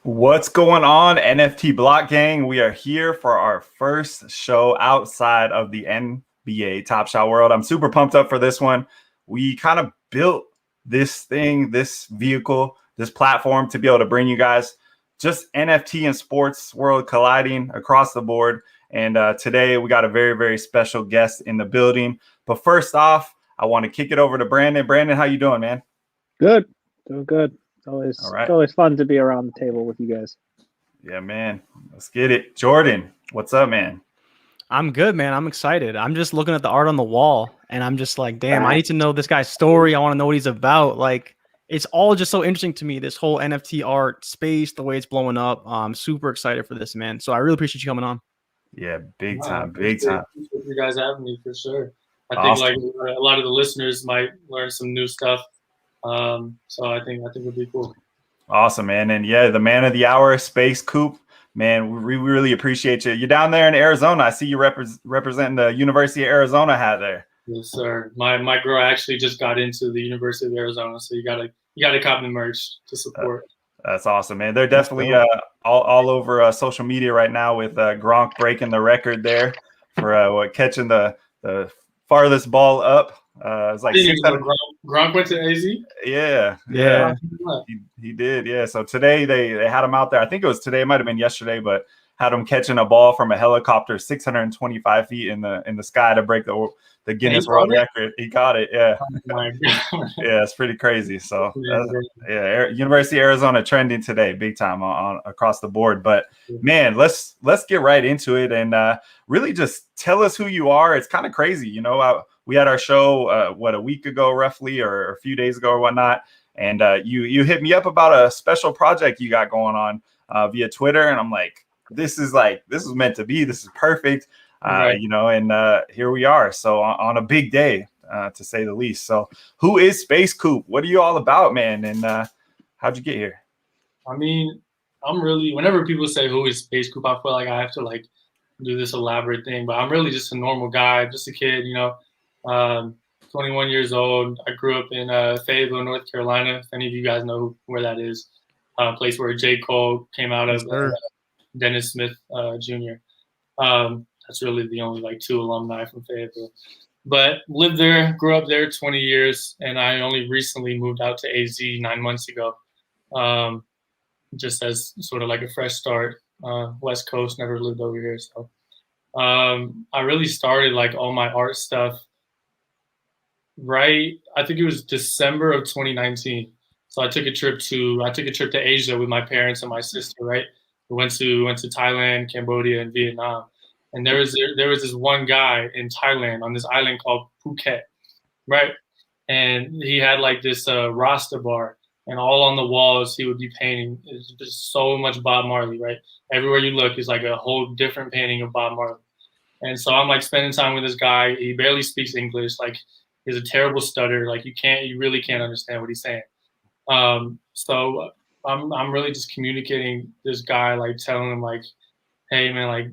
What's going on, NFT Block Gang? We are here for our first show outside of the NBA Top Shot world. I'm super pumped up for this one. We kind of built this thing, this vehicle, this platform to be able to bring you guys just NFT and sports world colliding across the board. And today we got a very, very special guest in the building. But first off, I want to kick it over to Brandon. Brandon, how you doing, man? Good. Doing good. All right. It's always fun to be around the table with you guys. Yeah, man. Let's get it. Jordan, what's up, man? I'm good, man. I'm excited. I'm just looking at the art on the wall and I'm just like, damn, I need to know this guy's story. I want to know what he's about. Like, it's all just so interesting to me, this whole NFT art space, the way it's blowing up. I'm super excited for this, man. So I really appreciate you coming on. Yeah, big time, big time. You guys having me for sure. I think like a lot of the listeners might learn some new stuff. So I think it'll be cool. Awesome, man. And yeah, the man of the hour, SPACECOUPE, man, we really appreciate you. You're down there in Arizona. I see you representing the University of Arizona hat there. Yes, sir. My girl actually just got into the University of Arizona, so you gotta copy the merch to support. That's awesome, man. They're definitely all over social media right now with Gronk breaking the record there for catching the farthest ball up. It's like Gronk went to AZ. Yeah. He did. Yeah. So today they had him out there. I think it was today. It might have been yesterday, but had him catching a ball from a helicopter 625 feet in the sky to break the Guinness World Record. He got it. Yeah. Oh my God. Yeah, it's pretty crazy. So University of Arizona trending today, big time on across the board. But man, let's get right into it and really just tell us who you are. It's kind of crazy, you know. We had our show a week ago roughly, or a few days ago or whatnot, and you hit me up about a special project you got going on via Twitter, and I'm like, this is meant to be. This is perfect. Right. You know, and here we are. So on a big day, to say the least. So who is SPACECOUPE? What are you all about, man? And how'd you get here? I mean, whenever people say who is SPACECOUPE, I feel like I have to like do this elaborate thing, but I'm really just a normal guy, just a kid, you know, 21 years old. I grew up in Fayetteville, North Carolina. If any of you guys know where that is, a place where J. Cole came out of, Dennis Smith Jr. That's really the only like two alumni from Fayetteville. But lived there, grew up there 20 years, and I only recently moved out to AZ 9 months ago, just as sort of like a fresh start. West Coast, never lived over here. So I really started like all my art stuff I think it was December of 2019. So I took a trip to Asia with my parents and my sister, right? We went to Thailand, Cambodia, and Vietnam. And there was this one guy in Thailand on this island called Phuket, right? And he had like this Rasta bar, and all on the walls he would be painting. It's just so much Bob Marley, right? Everywhere you look is like a whole different painting of Bob Marley. And so I'm like spending time with this guy. He barely speaks English. Like, he's a terrible stutter. Like, you really can't understand what he's saying. So I'm really just communicating this guy, like telling him like, hey man, like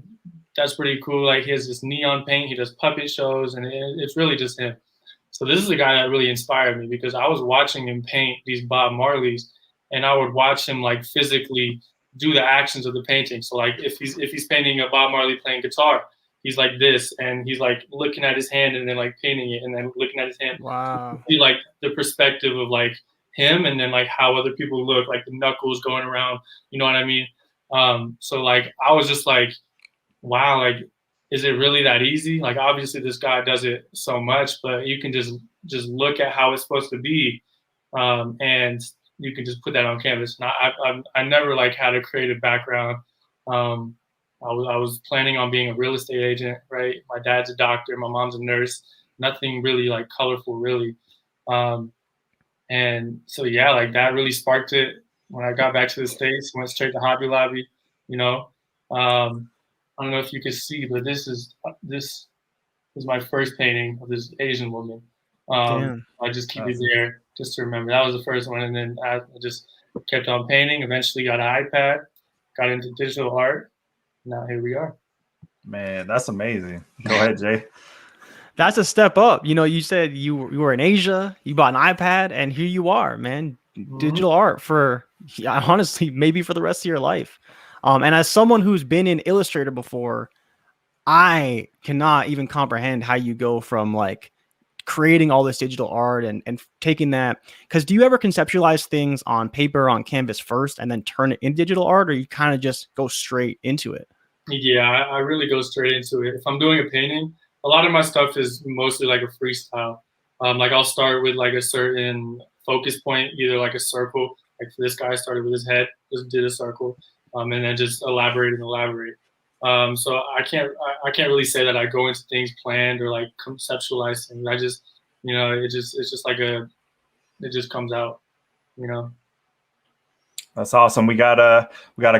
that's pretty cool. Like, he has this neon paint. He does puppet shows, and it's really just him. So this is a guy that really inspired me because I was watching him paint these Bob Marleys, and I would watch him like physically do the actions of the painting. So like if he's painting a Bob Marley playing guitar, he's like this, and he's like looking at his hand and then like painting it, and then looking at his hand. Wow. See like the perspective of like him, and then like how other people look, like the knuckles going around. You know what I mean? So like I was just like, wow, like, is it really that easy? Like, obviously this guy does it so much, but you can just look at how it's supposed to be, and you can just put that on canvas. And I never like had a creative background. I was planning on being a real estate agent, right? My dad's a doctor, my mom's a nurse. Nothing really like colorful, really. And so yeah, like that really sparked it. When I got back to the States, went straight to Hobby Lobby. You know, I don't know if you can see, but this is my first painting of this Asian woman. I just keep it there just to remember. That was the first one, and then I just kept on painting. Eventually got an iPad, got into digital art. Now here we are. Man, that's amazing. Go ahead, Jay. That's a step up. You know, you said you were in Asia, you bought an iPad, and here you are, man. Digital art for Yeah, honestly, maybe for the rest of your life. And as someone who's been in Illustrator before, I cannot even comprehend how you go from like creating all this digital art and taking that. Because do you ever conceptualize things on paper, on canvas first, and then turn it into digital art, or you kind of just go straight into it? Yeah, I really go straight into it. If I'm doing a painting, a lot of my stuff is mostly like a freestyle. Like I'll start with like a certain focus point, either like a circle. Like for this guy, I started with his head, just did a circle, and then just elaborate and elaborate. So I can't really say that I go into things planned or like conceptualize things. I just, it's just like it just comes out, you know. That's awesome. We got a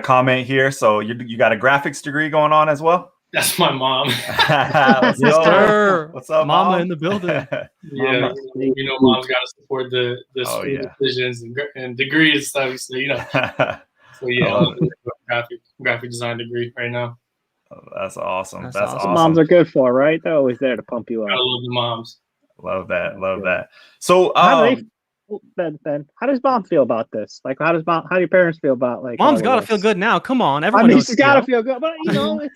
comment here. So you got a graphics degree going on as well? That's my mom. Let's Yes, go. sir. What's up, Mama Mom? in the building. Yeah, mom's got to support the Oh, school yeah. decisions and degrees and stuff. So so yeah, I love I'm doing a graphic design degree right now. That's awesome. That's That's awesome. What moms awesome. are good for, right? They're always there to pump you I up. love the moms. Love that. Love Yeah. that. So How do Ben, how does mom feel about this? Like, how do your parents feel about like? Mom's all got to of feel this? good now. Come on, I everyone mean, knows. she's got to TO. feel good, but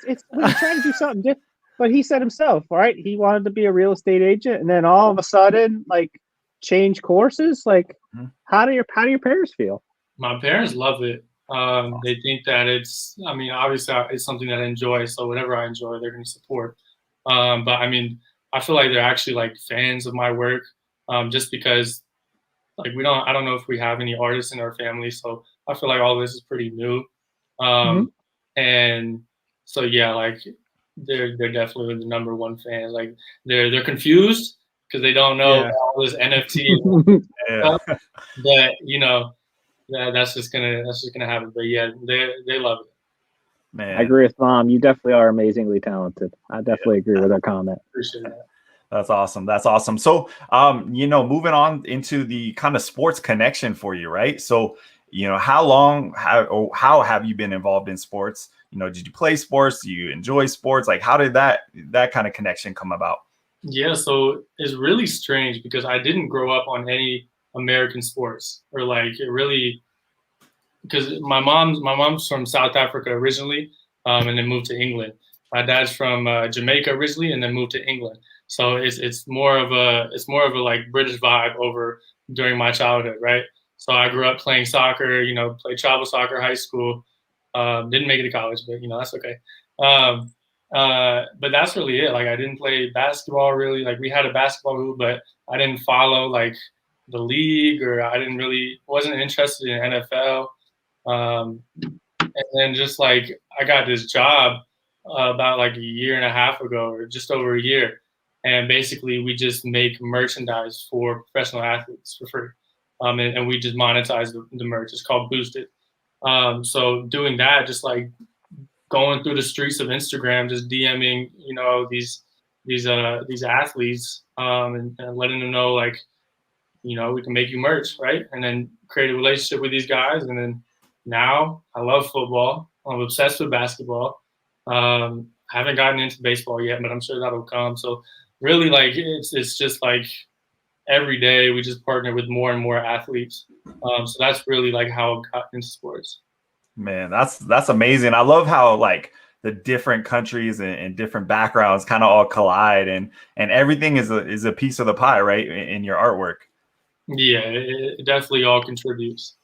it's we're trying to do something different. But he said himself, right? He wanted to be a real estate agent, and then all of a sudden, like, change courses. Like, Mhm. how do your parents feel? My parents love it. They think that I mean, obviously it's something that I enjoy. So whatever I enjoy, they're going to support. But I mean, I feel like they're actually like fans of my work, just because like I don't know if we have any artists in our family. So I feel like all this is pretty new. Um, and so, yeah, like they're definitely the number one fan. Like they're confused because they don't know Yeah. about all this NFT Yeah. stuff, but that's just gonna happen. But yeah, they love it. Man. I agree with mom. You definitely are amazingly talented. I definitely agree with that comment. Appreciate that. That's awesome. That's awesome. So, moving on into the kind of sports connection for you, right? So, how have you been involved in sports? Did you play sports? Do you enjoy sports? Like, how did that kind of connection come about? Yeah, so it's really strange because I didn't grow up on any American sports or like it really because my mom's from South Africa originally, and then moved to England. My dad's from Jamaica originally, and then moved to England. So it's more of a like British vibe over during my childhood, right? So I grew up playing soccer, played travel soccer, high school. Didn't make it to college, but that's okay. But that's really it. Like I didn't play basketball really. Like we had a basketball hoop, but I didn't follow like the league, or I wasn't interested in NFL. And then just like I got this job about like a year and a half ago, or just over a year, and basically we just make merchandise for professional athletes for free, and we just monetize the merch. It's called Boosted. So doing that, just like going through the streets of Instagram, just DMing, these athletes, and letting them know like, we can make you merch, right? And then create a relationship with these guys, and then now I love football. I'm obsessed with basketball. Haven't gotten into baseball yet, but I'm sure that'll come. So really, like it's just like every day we just partner with more and more athletes. So that's really like how I got into sports. Man, that's amazing. I love how like the different countries and different backgrounds kind of all collide, and everything is a piece of the pie, right? In your artwork. Yeah, it definitely all contributes.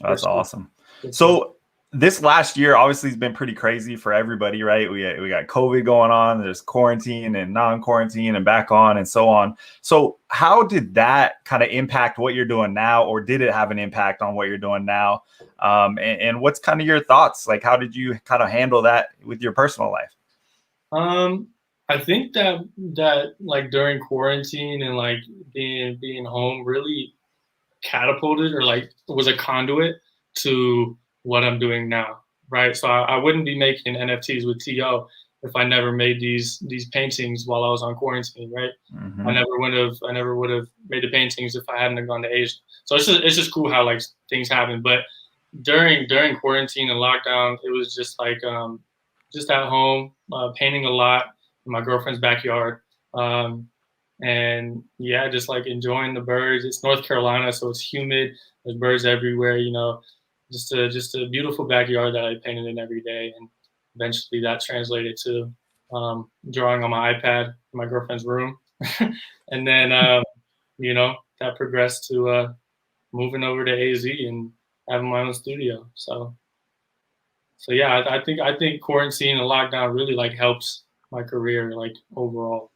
That's awesome. For sure. So this last year obviously has been pretty crazy for everybody, right? We got COVID going on, there's quarantine and non-quarantine and back on and so on. So how did that kind of impact what you're doing now, or did it have an impact on what you're doing now? And what's kind of your thoughts? Like, how did you kind of handle that with your personal life? I think that like during quarantine and like being home really catapulted or like was a conduit to what I'm doing now, right? So I wouldn't be making NFTs with TO if I never made these paintings while I was on quarantine, right? Mm-hmm. I never would have made the paintings if I hadn't gone to Asia. So it's just cool how like things happen. But during quarantine and lockdown, it was just like just at home painting a lot in my girlfriend's backyard. And yeah, just like enjoying the birds. It's North Carolina, so it's humid. There's birds everywhere, just a beautiful backyard that I painted in every day, and eventually that translated to drawing on my iPad in my girlfriend's room, and then you know, that progressed to moving over to AZ and having my own studio. So yeah, I think quarantine and lockdown really like helps my career like overall.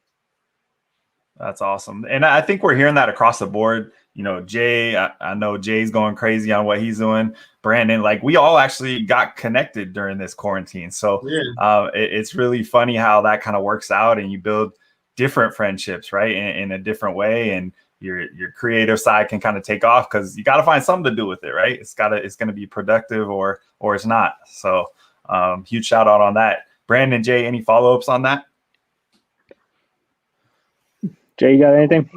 That's awesome. And I think we're hearing that across the board. You know, Jay, I know Jay's going crazy on what he's doing. Brandon, like we all actually got connected during this quarantine. So Yeah. it's really funny how that kind of works out and you build different friendships, right? In a different way. And your creative side can kind of take off because you got to find something to do with it, right? It's going to be productive or it's not. So huge shout out on that. Brandon, Jay, any follow-ups on that? Jay, you got anything?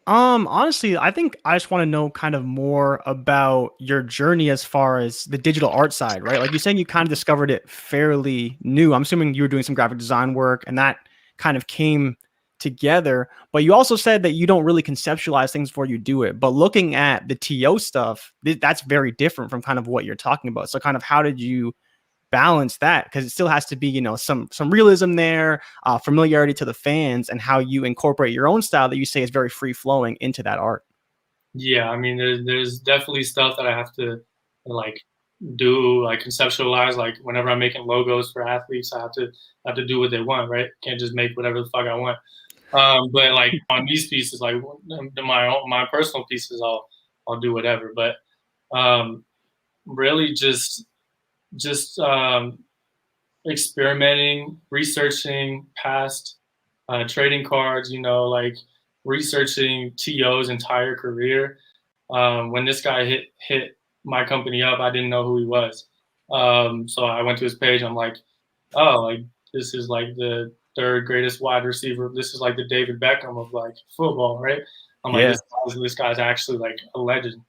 Honestly, I think I just want to know kind of more about your journey as far as the digital art side, right? Like you're saying you kind of discovered it fairly new. I'm assuming you were doing some graphic design work and that kind of came together, but you also said that you don't really conceptualize things before you do it. But looking at the TO stuff, that's very different from kind of what you're talking about. So kind of how did you balance that, because it still has to be, you know, some realism there, familiarity to the fans, and how you incorporate your own style that you say is very free flowing into that art. Yeah, I mean, there's definitely stuff that I have to like do, like conceptualize. Like whenever I'm making logos for athletes, I have to do what they want, right? Can't just make whatever the fuck I want. But like on these pieces, like my personal pieces, I'll do whatever. But really just experimenting, researching past trading cards, you know, like researching TO's entire career. When this guy hit my company up, I didn't know who he was. So I went to his page. I'm like, oh, like this is like the third greatest wide receiver. This is like the David Beckham of like football, right? I'm like, this guy's actually like a legend.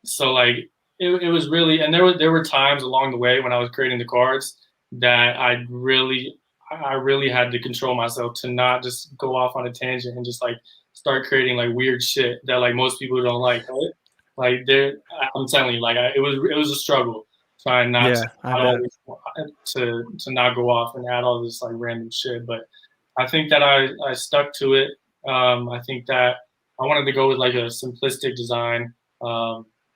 So like it was really, and there were times along the way when I was creating the cards that I really had to control myself to not just go off on a tangent and just like start creating like weird shit that like most people don't like. Right? Like I'm telling you, like it was a struggle trying not to not go off and add all this like random shit. But I think that I stuck to it. I think that I wanted to go with like a simplistic design.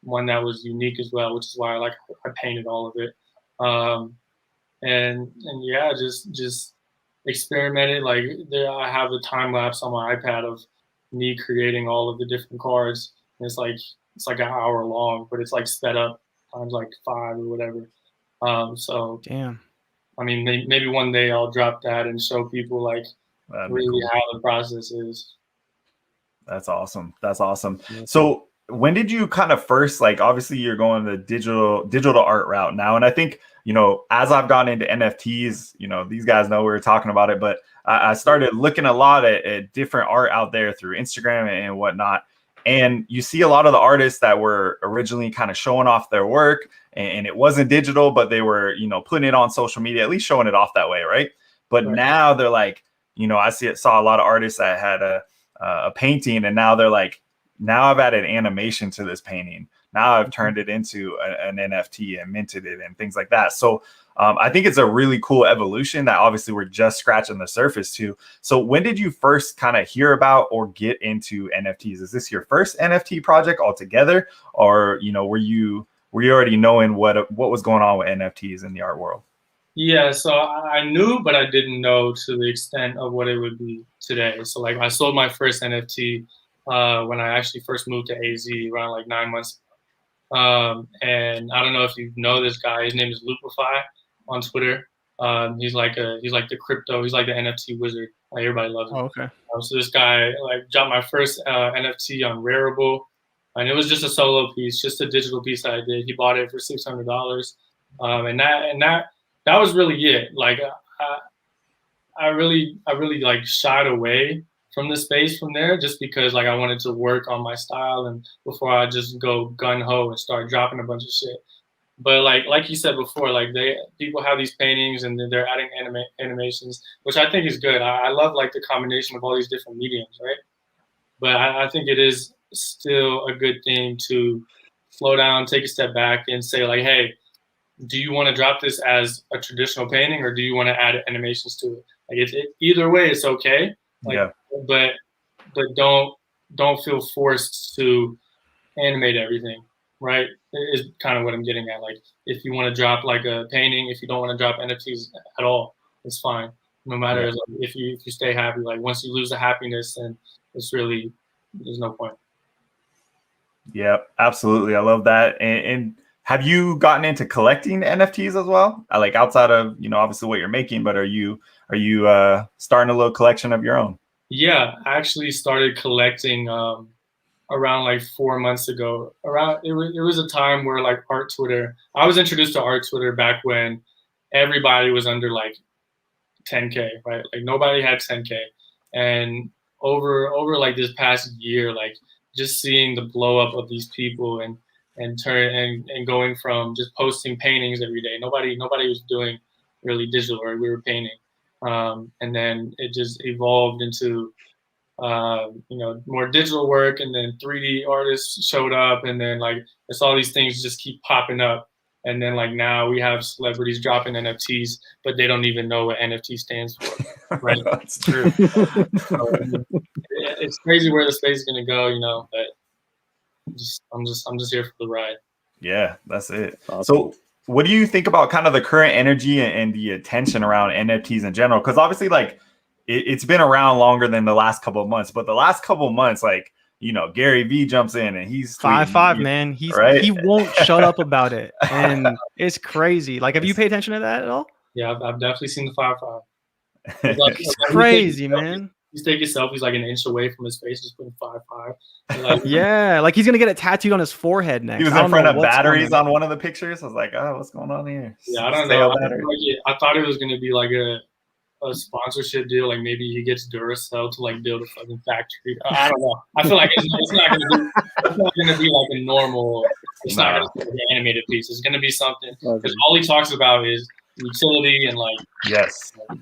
One that was unique as well, which is why I painted all of it. And yeah, just experimented. Like I have a time lapse on my iPad of me creating all of the different cards. And it's like an hour long, but it's like sped up times like 5 or whatever. So damn. I mean, maybe one day I'll drop that and show people like really cool how the process is. That's awesome. That's awesome. So when did you kind of first, like, obviously you're going the digital art route now. And I think, you know, as I've gotten into NFTs, you know, these guys know we were talking about it, but I started looking a lot at different art out there through Instagram and whatnot. And you see a lot of the artists that were originally kind of showing off their work and it wasn't digital, but they were, you know, putting it on social media, at least showing it off that way. Right. But now they're like, you know, saw a lot of artists that had a painting and now they're like, now I've added animation to this painting. Now I've turned it into an NFT and minted it and things like that. So I think it's a really cool evolution that obviously we're just scratching the surface to. So when did you first kind of hear about or get into NFTs? Is this your first NFT project altogether? Or, you know, were you already knowing what was going on with NFTs in the art world? Yeah, so I knew, but I didn't know to the extent of what it would be today. So like I sold my first NFT when I actually first moved to AZ around like 9 months ago. And I don't know if you know this guy. His name is Loopify on Twitter. He's like the crypto. He's like the NFT wizard. Like everybody loves him. Oh, okay. So this guy like dropped my first NFT on Rarible, and it was just a solo piece, just a digital piece that I did. He bought it for $600, and that was really it. Like I really like shied away from the space from there, just because like I wanted to work on my style and before I just go gun ho and start dropping a bunch of shit. But like you said before, like people have these paintings and they're adding animations, which I think is good. I love like the combination of all these different mediums, right? But I think it is still a good thing to slow down, take a step back, and say like, hey, do you want to drop this as a traditional painting, or do you want to add animations to it? Like either way, it's okay. Like, Yeah. but don't feel forced to animate everything, right? Is kind of what I'm getting at. Like, if you want to drop like a painting, if you don't want to drop NFTs at all, it's fine. No matter if you stay happy. Like, once you lose the happiness, then it's really, there's no point. Yeah, absolutely. I love that. And have you gotten into collecting NFTs as well? Like, outside of, obviously what you're making, but are you starting a little collection of your own? Yeah, I actually started collecting around like 4 months ago. It was a time where like art Twitter. I was introduced to art Twitter back when everybody was under like 10K, right? Like nobody had 10K, and over like this past year, like just seeing the blow up of these people and going from just posting paintings every day. Nobody was doing really digital, right? We were painting, and then it just evolved into more digital work, and then 3D artists showed up, and then like it's all these things just keep popping up. And then like now we have celebrities dropping NFTs, but they don't even know what NFT stands for. Right? That's true. So, it's crazy where the space is gonna go, but I'm just here for the ride. Yeah, that's it. Awesome. So what do you think about kind of the current energy and the attention around NFTs in general? Because obviously, like, it's been around longer than the last couple of months, but the last couple of months, like, Gary Vee jumps in and he's 5'5", man. He won't shut up about it, and it's crazy. Like, have you paid attention to that at all? Yeah, I've definitely seen the 5'5". It's crazy, man. He's taking selfies like an inch away from his face, just putting 5'5". Like, yeah, like he's gonna get it tattooed on his forehead next. He was in front of batteries on one of the pictures. I was like, oh, what's going on here? Yeah, I don't know. I thought it was gonna be like a sponsorship deal, like maybe he gets Duracell to like build a fucking factory. I don't know. I feel like it's not gonna be like a normal. It's not gonna be an animated piece. It's gonna be something, because all he talks about is utility and like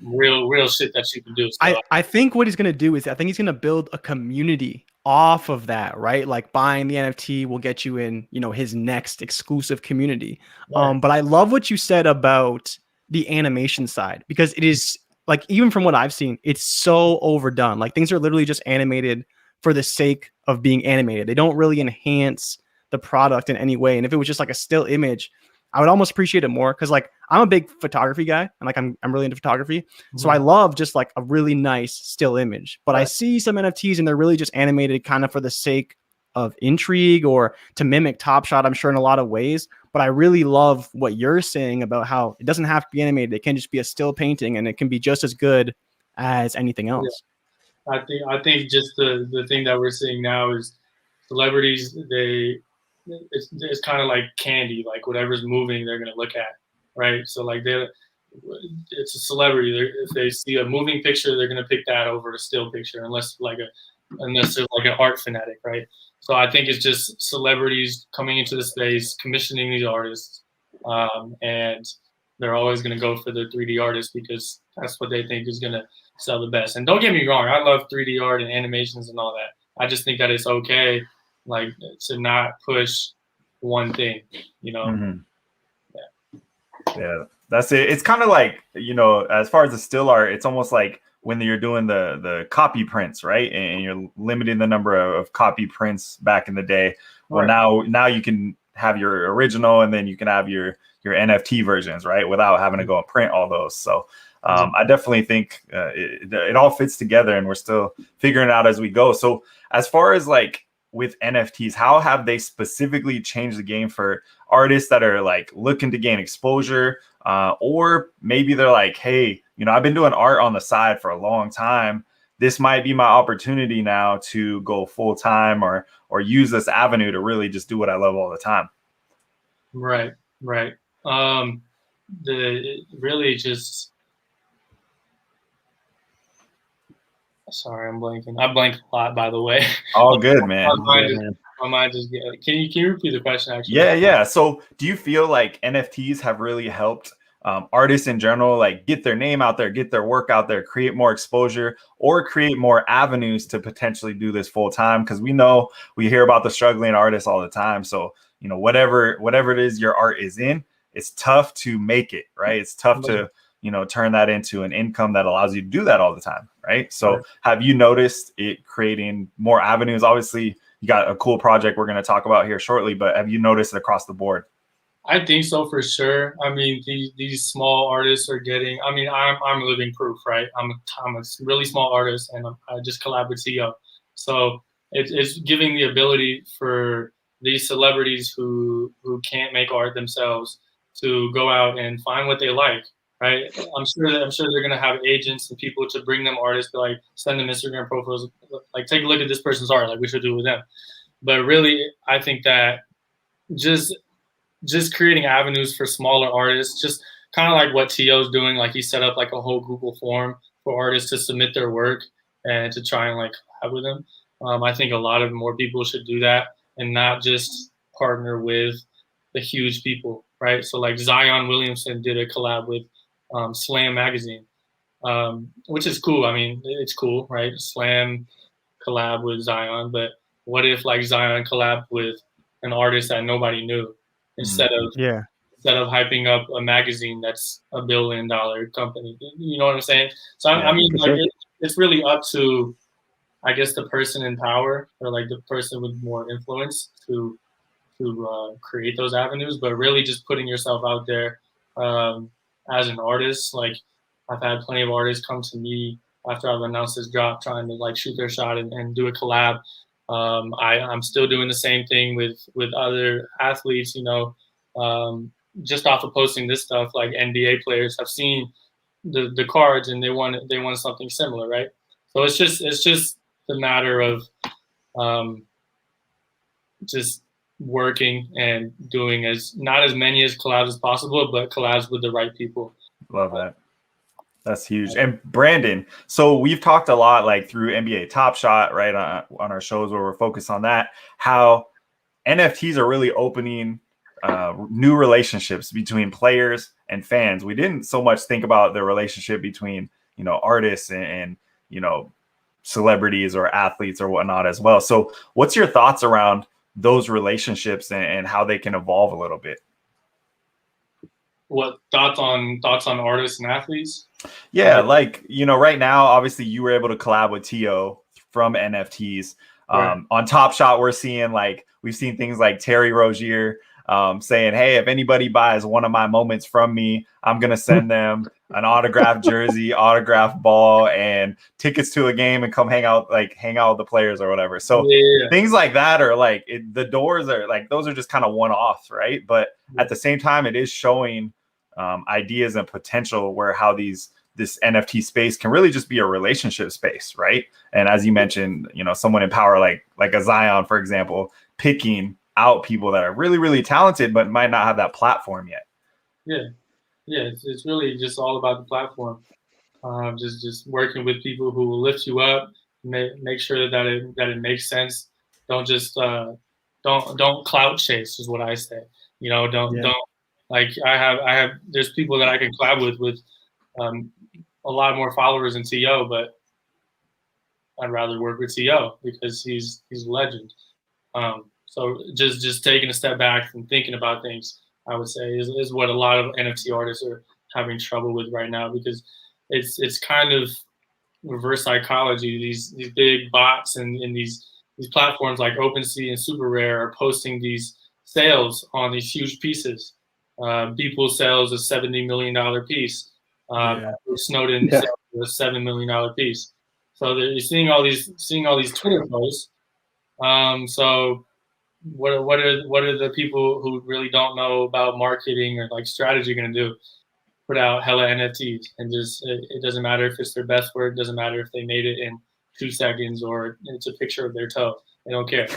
real shit that you can do. So, I think what he's gonna do is he's gonna build a community off of that, right? Like, buying the NFT will get you in, his next exclusive community. Right. But I love what you said about the animation side, because it is, like, even from what I've seen, it's so overdone. Like, things are literally just animated for the sake of being animated. They don't really enhance the product in any way. And if it was just like a still image, I would almost appreciate it more, because like I'm a big photography guy, and like I'm really into photography. Mm-hmm. So I love just like a really nice still image. But I see some NFTs and they're really just animated kind of for the sake of intrigue or to mimic Top Shot, I'm sure, in a lot of ways. But I really love what you're saying about how it doesn't have to be animated. It can just be a still painting, and it can be just as good as anything else. Yeah. I think just the thing that we're seeing now is celebrities, it's kind of like candy. Like, whatever's moving, they're gonna look at, right? So like it's a celebrity. If they see a moving picture, they're gonna pick that over a still picture, unless they're like an art fanatic, right? So I think it's just celebrities coming into the space, commissioning these artists, and they're always going to go for the 3D artists because that's what they think is going to sell the best. And don't get me wrong, I love 3D art and animations and all that. I just think that it's okay, like, to not push one thing, Mm-hmm. Yeah, that's it. It's kind of like, as far as the still art, it's almost like when you're doing the copy prints, right? And you're limiting the number of copy prints back in the day. Well, now you can have your original, and then you can have your NFT versions, right? Without having to go and print all those. So I definitely think it all fits together, and we're still figuring it out as we go. So as far as like with NFTs, how have they specifically changed the game for artists that are like looking to gain exposure, or maybe they're like, hey, I've been doing art on the side for a long time. This might be my opportunity now to go full time or use this avenue to really just do what I love all the time. Right. Sorry, I'm blanking. I blank a lot, by the way. All good, man. My mind just can you repeat the question, actually? Yeah. So do you feel like NFTs have really helped artists in general like get their name out there, get their work out there, create more exposure, or create more avenues to potentially do this full time? Because we hear about the struggling artists all the time. So whatever it is your art is in, it's tough to make it, right? It's tough to turn that into an income that allows you to do that all the time, right? So have you noticed it creating more avenues? Obviously, you got a cool project we're going to talk about here shortly, but have you noticed it across the board? I think so, for sure. I mean, these small artists are getting. I mean, I'm living proof, right? I'm a really small artist, and I just collab with CEO. So it's giving the ability for these celebrities who can't make art themselves to go out and find what they like, right? I'm sure they're gonna have agents and people to bring them artists, to like send them Instagram profiles, like take a look at this person's art, like we should do with them. But really, I think that just creating avenues for smaller artists, just kind of like what T.O.'s doing. Like he set up like a whole Google form for artists to submit their work and to try and like have with them. I think a lot of more people should do that and not just partner with the huge people, right? So like Zion Williamson did a collab with Slam magazine, which is cool. I mean, it's cool, right? Slam collab with Zion, but what if like Zion collab with an artist that nobody knew? Instead of hyping up a magazine that's $1 billion company, you know what I'm saying? So I mean, like it's really up to, I guess, the person in power or like the person with more influence to create those avenues. But really, just putting yourself out there as an artist. Like I've had plenty of artists come to me after I've announced this drop, trying to like shoot their shot and do a collab. I'm still doing the same thing with other athletes, just off of posting this stuff. Like NBA players have seen the cards and they want something similar, right? So it's just a matter of just working and doing not as many collabs as possible, but collabs with the right people. Love that. That's huge. And Brandon, so we've talked a lot like through NBA Top Shot, right, on our shows where we're focused on that, how NFTs are really opening new relationships between players and fans. We didn't so much think about the relationship between, artists and celebrities or athletes or whatnot as well. So what's your thoughts around those relationships and how they can evolve a little bit? What thoughts on artists and athletes? Yeah, like right now, obviously you were able to collab with T.O. from NFTs. Right. On Top Shot, we've seen things like Terry Rozier saying, "Hey, if anybody buys one of my moments from me, I'm gonna send them an autographed jersey, autographed ball, and tickets to a game and come hang out with the players or whatever." So things like that are like the doors are like those are just kind of one-offs, right? But at the same time, it is showing ideas and potential where how this NFT space can really just be a relationship space, right? And as you mentioned, someone in power like a Zion, for example, picking out people that are really, really talented but might not have that platform yet. Yeah, it's really just all about the platform. Just working with people who will lift you up, make sure that it makes sense. Don't just don't clout chase is what I say. Don't like I have there's people that I can collab with a lot more followers than T.O., but I'd rather work with T.O. because he's a legend. So just taking a step back and thinking about things, I would say, is what a lot of NFT artists are having trouble with right now, because it's kind of reverse psychology. These big bots and these platforms like OpenSea and Super Rare are posting these sales on these huge pieces. People's sales a $70 million piece. Snowden sales a $7 million piece. So you're seeing all these Twitter posts. So what are the people who really don't know about marketing or like strategy going to do? Put out hella NFTs and just it doesn't matter if it's their best work, doesn't matter if they made it in 2 seconds or it's a picture of their toe. They don't care.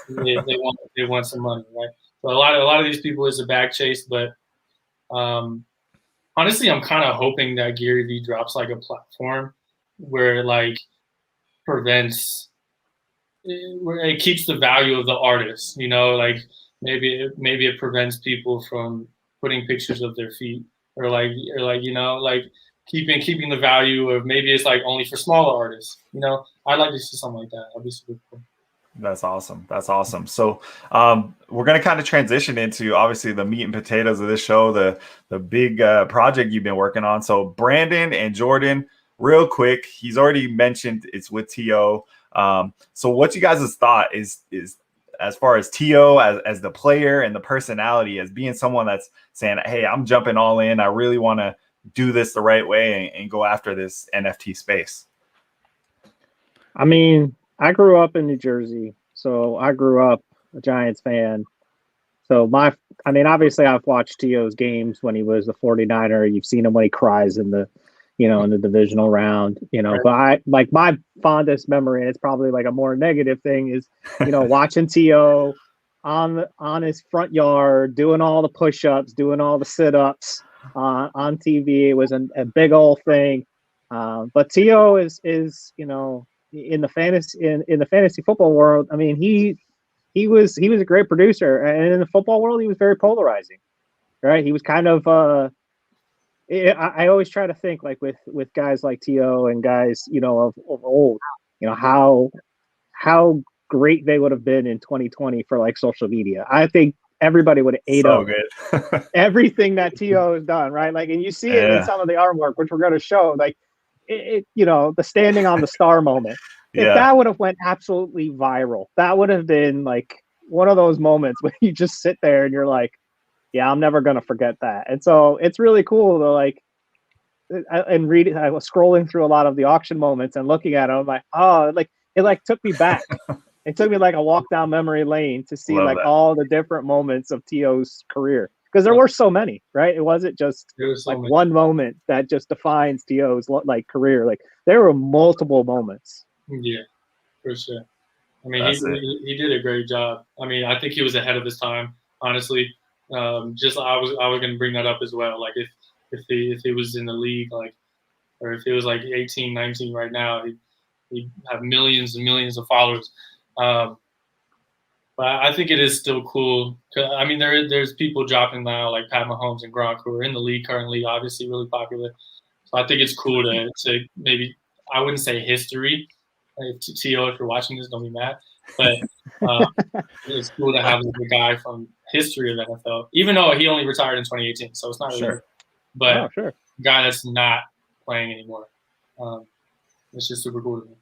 they want some money, right? So a lot of these people is a bag chase, but honestly, I'm kind of hoping that Gary Vee drops like a platform where like where it keeps the value of the artist, like maybe it prevents people from putting pictures of their feet or like you know, like keeping the value of maybe it's like only for smaller artists. You know, I'd like to see something like that. That'd be super cool. That's awesome. That's awesome. So we're going to kind of transition into obviously the meat and potatoes of this show, the big project you've been working on. So Brandon and Jordan, real quick, he's already mentioned it's with T.O. So what you guys' thought is as far as T.O. as the player and the personality, as being someone that's saying, hey, I'm jumping all in. I really want to do this the right way and go after this NFT space. I mean, I grew up in New Jersey, so I grew up a Giants fan. So obviously I've watched T.O.'s games when he was a 49er. You've seen him when he cries in the divisional round, but my fondest memory, and it's probably like a more negative thing, is, watching T.O. on his front yard, doing all the push-ups, doing all the sit-ups on TV. It was a big old thing. But T.O. is in the fantasy football world. I mean, he was a great producer, and in the football world, he was very polarizing. Right? He was kind of I always try to think like with guys like T.O. and guys of old, how great they would have been in 2020 for like social media. I think everybody would have ate up everything that T.O. has done, right? Like, and you see it in some of the artwork, which we're going to show, like the standing on the star moment. If that would have went absolutely viral, that would have been like one of those moments when you just sit there and you're like, yeah, I'm never going to forget that. And so it's really cool to like, and read it. I was scrolling through a lot of the auction moments and looking at it. I'm like, oh, like it like took me back. It took me like a walk down memory lane to see like all the different moments of T.O.'s career. Because there were so many, right? It wasn't just like one moment that just defines T.O.'s like career. Like there were multiple moments. Yeah, for sure. I mean, he did a great job. I mean, I think he was ahead of his time, honestly. I was going to bring that up as well. Like if he was in the league, like, or if he was like 18, 19 right now, he'd have millions and millions of followers. But I think it is still cool. I mean, there's people dropping now like Pat Mahomes and Gronk who are in the league currently, obviously really popular. So I think it's cool to maybe, I wouldn't say history. T.O., if you're watching this, don't be mad. But it's cool to have a guy from history of NFL, even though he only retired in 2018, so it's not really. But a guy that's not playing anymore. It's just super cool to me.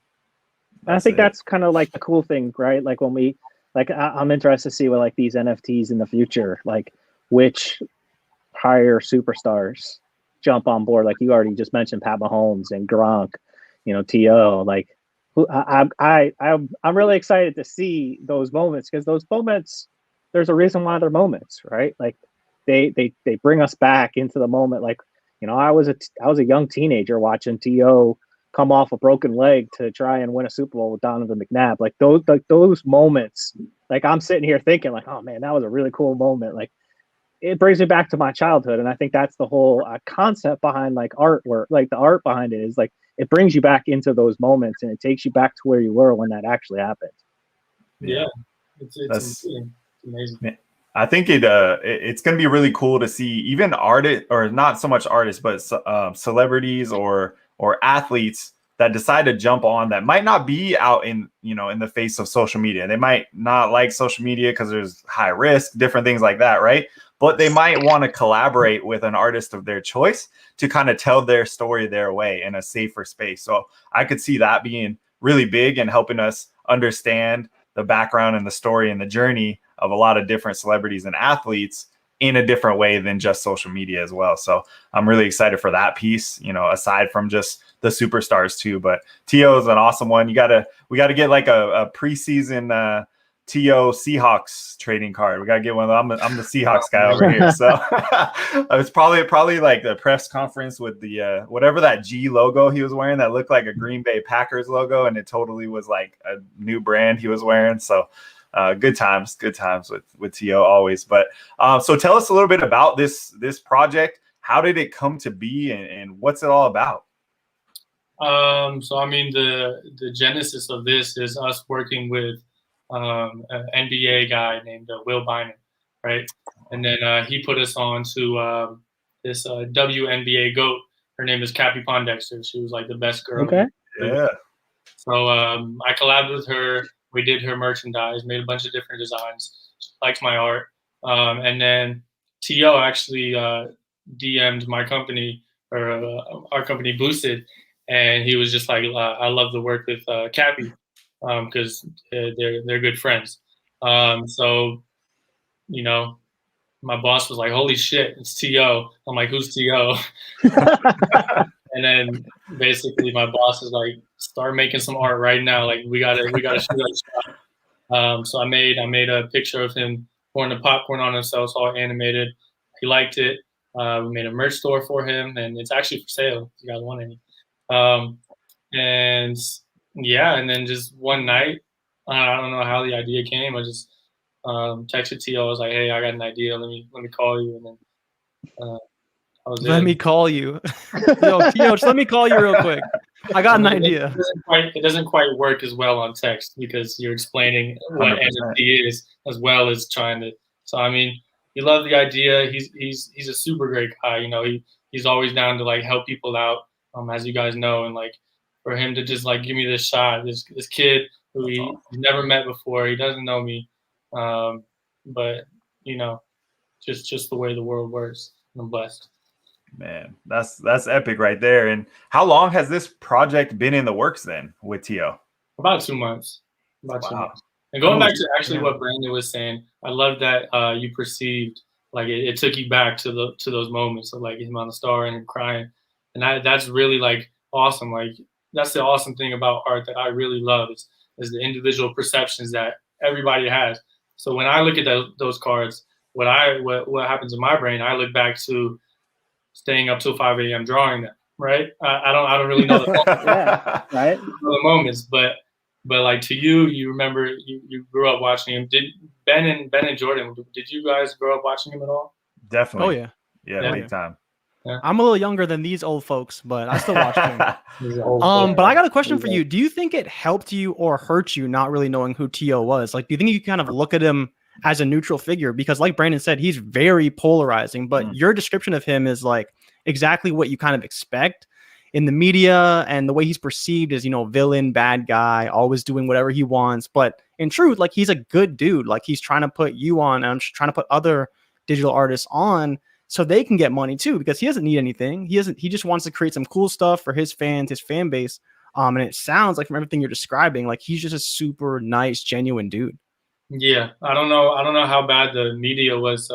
I think that's kind of like the cool thing, right? Like when we, like, I'm interested to see what like these NFTs in the future, like which higher superstars jump on board. Like you already just mentioned Pat Mahomes and Gronk, T.O. Like I'm really excited to see those moments, because those moments, there's a reason why they're moments, right? Like they bring us back into the moment. Like, I was a young teenager watching T.O. come off a broken leg to try and win a Super Bowl with Donovan McNabb. Like those moments, like I'm sitting here thinking like, oh man, that was a really cool moment. Like it brings me back to my childhood. And I think that's the whole concept behind like artwork, like the art behind it is like, it brings you back into those moments and it takes you back to where you were when that actually happened. Yeah. It's amazing. I think it's going to be really cool to see even artists, or not so much artists, but celebrities or athletes that decide to jump on that might not be out in the face of social media. They might not like social media because there's high risk, different things like that, right? But they might want to collaborate with an artist of their choice to kind of tell their story their way in a safer space. So I could see that being really big and helping us understand the background and the story and the journey of a lot of different celebrities and athletes in a different way than just social media as well. So I'm really excited for that piece, aside from just the superstars too. But T.O. is an awesome one. We got to get like a preseason T.O. Seahawks trading card. We got to get one of them. I'm the Seahawks guy over here. So it's probably like the press conference with the whatever that G logo he was wearing that looked like a Green Bay Packers logo, and it totally was like a new brand he was wearing. So good times with T.O. always. But so tell us a little bit about this project. How did it come to be, and what's it all about? So I mean, the genesis of this is us working with an NBA guy named Will Bynum, right? And then he put us on to this WNBA GOAT. Her name is Cappie Pondexter. She was like the best girl. Okay. Yeah. So I collabed with her. We did her merchandise, made a bunch of different designs. She liked my art. And then T.O. actually DM'd my company, or our company, Boosted, and he was just like, I love the work with Cappie because they're good friends. So, you know, my boss was like, holy shit, it's T.O. I'm like, who's T.O.? And then basically my boss is like, start making some art right now. Like we gotta shoot that shot. So I made a picture of him pouring the popcorn on himself, it's all animated. He liked it. We made a merch store for him, and it's actually for sale if you guys want any. And yeah, and then just one night, I don't know how the idea came. I just texted T.O. I was like, hey, I got an idea. Let me call you. And then let me call you. Yo, just let me call you real quick. I got an idea. It doesn't quite work as well on text because you're explaining what 100%. NFT is as well as trying to. So I mean, he loved the idea. He's a super great guy. You know, he's always down to like help people out, as you guys know, and like for him to just like give me this shot, this kid who he's never met before, he doesn't know me, but you know, just the way the world works. I'm blessed. Man, that's epic right there. And how long has this project been in the works then with T.O.? About 2 months. About 2 months. And going back to actually what Brandon was saying, I love that you perceived like it took you back to those moments of like him on the star and him crying, and that's really like awesome. Like that's the awesome thing about art that I really love is the individual perceptions that everybody has. So when I look at those cards, what happens in my brain, I look back to staying up till 5 a.m. drawing them, right? I don't really know the moments, but like to you remember you grew up watching him. Did Ben and Jordan? Did you guys grow up watching him at all? Definitely. Oh yeah, big time. Yeah. I'm a little younger than these old folks, but I still watch him. But I got a question for you. Do you think it helped you or hurt you not really knowing who T.O. was? Like, do you think you kind of look at him as a neutral figure? Because like Brandon said, he's very polarizing, but your description of him is like exactly what you kind of expect in the media, and the way he's perceived is, you know, villain, bad guy, always doing whatever he wants. But in truth, like he's a good dude. Like he's trying to put you on, and I'm trying to put other digital artists on so they can get money too, because he doesn't need anything. He just wants to create some cool stuff for his fans, his fan base. And it sounds like from everything you're describing, like he's just a super nice, genuine dude. Yeah, I don't know how bad the media was,